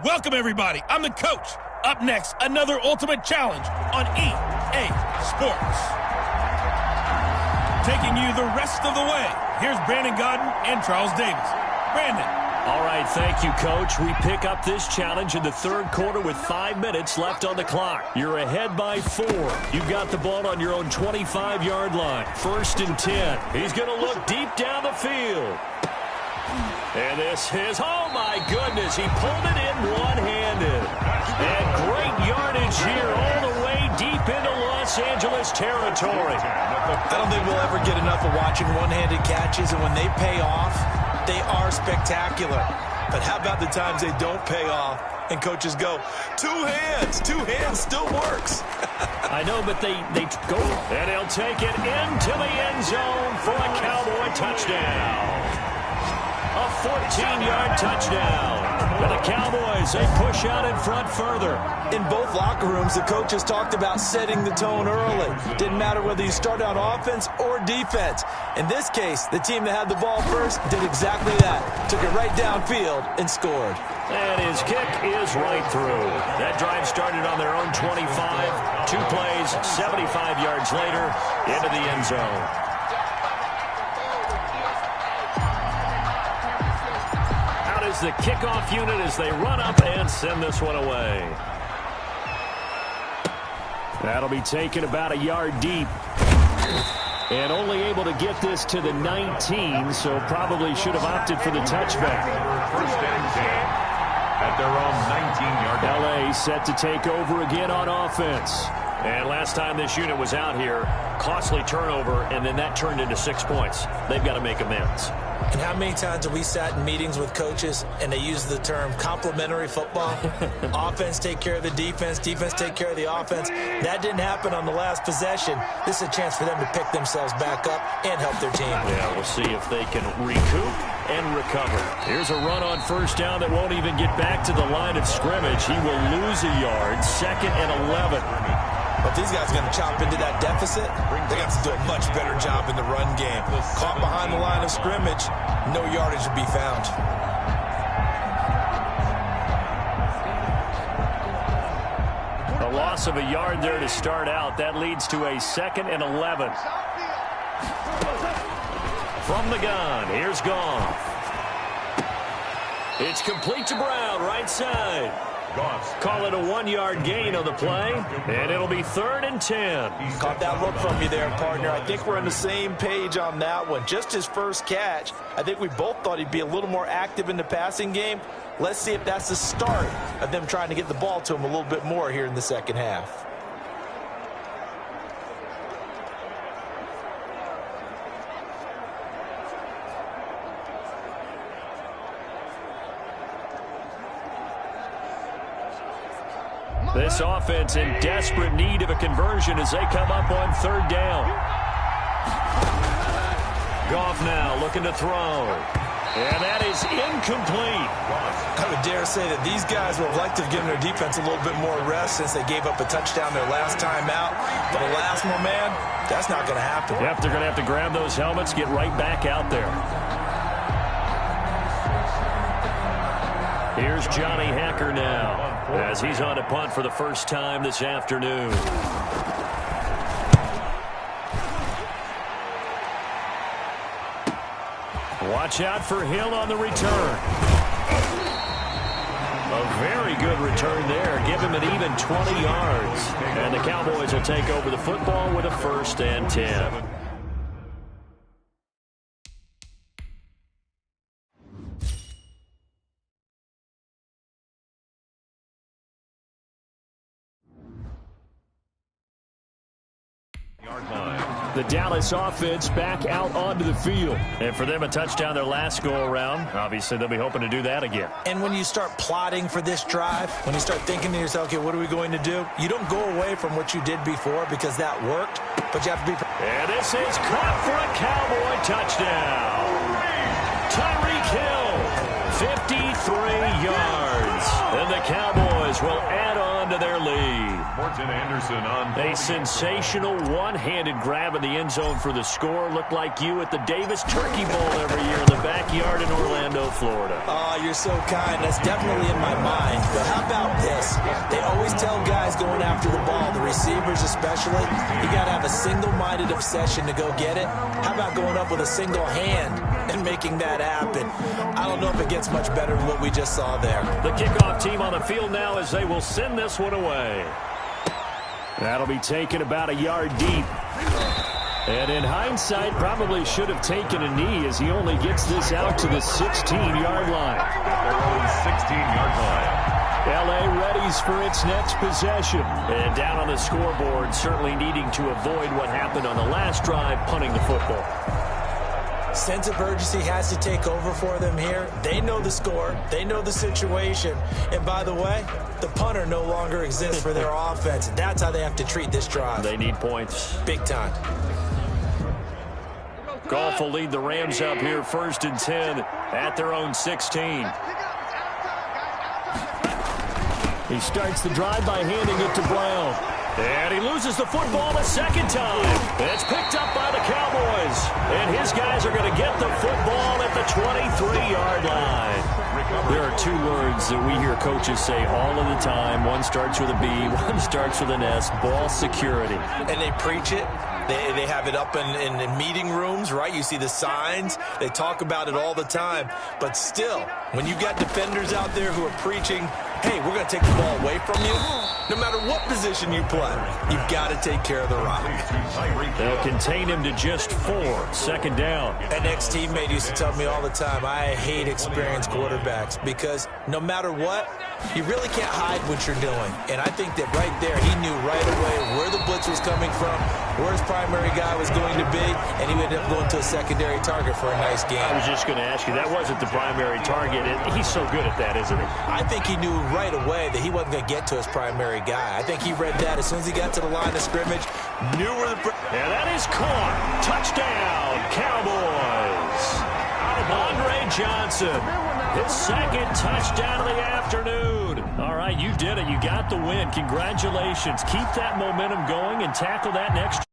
Welcome, everybody. I'm the coach. Up next, another ultimate challenge on EA Sports. Taking you the rest of the way, here's Brandon Godden and Charles Davis. Brandon. All right, thank you, Coach. We pick up this challenge in the third quarter with 5 minutes left on the clock. You're ahead by 4. You've got the ball on your own 25-yard line. 1st and 10. He's going to look deep down the field. And this is, oh my goodness, he pulled it in one-handed. And great yardage here all the way deep into Los Angeles territory. I don't think we'll ever get enough of watching one-handed catches, and when they pay off, they are spectacular. But how about the times they don't pay off and coaches go, two hands still works. I know, but they go. And he'll take it into the end zone for a Cowboy touchdown. A 14-yard touchdown. And the Cowboys, they push out in front further. In both locker rooms, the coaches talked about setting the tone early. Didn't matter whether you start on offense or defense. In this case, the team that had the ball first did exactly that. Took it right downfield and scored. And his kick is right through. That drive started on their own 25. 2 plays, 75 yards later, into the end zone. Is the kickoff unit as they run up and send this one away. That'll be taken about a yard deep. And only able to get this to the 19, so probably should have opted for the touchback. First and 10 at their own 19-yard line. LA set to take over again on offense. And last time this unit was out here, costly turnover, and then that turned into 6 points. They've got to make amends. And how many times have we sat in meetings with coaches and they use the term complementary football? Offense take care of the defense, defense take care of the offense. That didn't happen on the last possession. This is a chance for them to pick themselves back up and help their team. Yeah, we'll see if they can recoup and recover. Here's a run on first down that won't even get back to the line of scrimmage. He will lose a yard, 2nd and 11. But these guys are going to chop into that deficit. They got to do a much better job in the run game. Caught behind the line of scrimmage, no yardage to be found. A loss of a yard there to start out. That leads to a 2nd and 11. From the gun, here's Goff. It's complete to Brown, right side. Call it a 1-yard gain on the play, and it'll be 3rd and 10. Caught that look from you there, partner. I think we're on the same page on that one. Just his first catch. I think we both thought he'd be a little more active in the passing game. Let's see if that's the start of them trying to get the ball to him a little bit more here in the second half. This offense in desperate need of a conversion as they come up on 3rd down. Goff now looking to throw. And that is incomplete. I would dare say that these guys would have liked to have given their defense a little bit more rest since they gave up a touchdown their last time out. But alas, my man, that's not going to happen. Yep, they're going to have to grab those helmets, get right back out there. Here's Johnny Hacker now as he's on a punt for the first time this afternoon. Watch out for Hill on the return. A very good return there. Give him an even 20 yards. And the Cowboys will take over the football with a 1st and 10. The Dallas offense back out onto the field. And for them, a touchdown their last go-around. Obviously, they'll be hoping to do that again. And when you start plotting for this drive, when you start thinking to yourself, okay, what are we going to do? You don't go away from what you did before because that worked, but you have to be... And this is caught for a Cowboy touchdown. Tyreek Hill, 53 yards. And the Cowboys will add on to their lead. A sensational one-handed grab in the end zone for the score. Looked like you at the Davis Turkey Bowl every year in the backyard in Orlando, Florida. Oh, you're so kind. That's definitely in my mind. But how about this? They always tell guys going after the ball, the receivers especially, you got to have a single-minded obsession to go get it. How about going up with a single hand and making that happen? I don't know if it gets much better than what we just saw there. The kickoff team on the field now as they will send this one away. That'll be taken about a yard deep. And in hindsight, probably should have taken a knee as he only gets this out to the 16-yard line. Their own 16-yard line. LA readies for its next possession. And down on the scoreboard, certainly needing to avoid what happened on the last drive, punting the football. Sense of urgency has to take over for them here. They know the score. They know the situation. And by the way, the punter no longer exists for their offense. That's how they have to treat this drive. They need points. Big time. Goff will lead the Rams up here 1st and 10 at their own 16. He starts the drive by handing it to Brown. And he loses the football a second time. It's picked up by the Cowboys. And his guys are going to get the football at the 23-yard line. There are two words that we hear coaches say all of the time. One starts with a B, one starts with an S, ball security. And they preach it. They have it up in meeting rooms, right? You see the signs. They talk about it all the time. But still, when you got defenders out there who are preaching, hey, we're going to take the ball away from you, no matter what position you play, you've got to take care of the rock. They'll contain him to just 4. 2nd down. An ex-teammate used to tell me all the time, I hate experienced quarterbacks because no matter what, you really can't hide what you're doing. And I think that right there, he knew right away where the blitz was coming from, where his primary guy was going to be, and he ended up going to a secondary target for a nice game. I was just going to ask you, that wasn't the primary target. He's so good at that, isn't he? I think he knew right away that he wasn't going to get to his primary guy. I think he read that as soon as he got to the line of scrimmage, knew where the... And that is caught. Touchdown, Cowboys. Andre Johnson, his 2nd touchdown of the afternoon. All right, you did it. You got the win. Congratulations. Keep that momentum going and tackle that next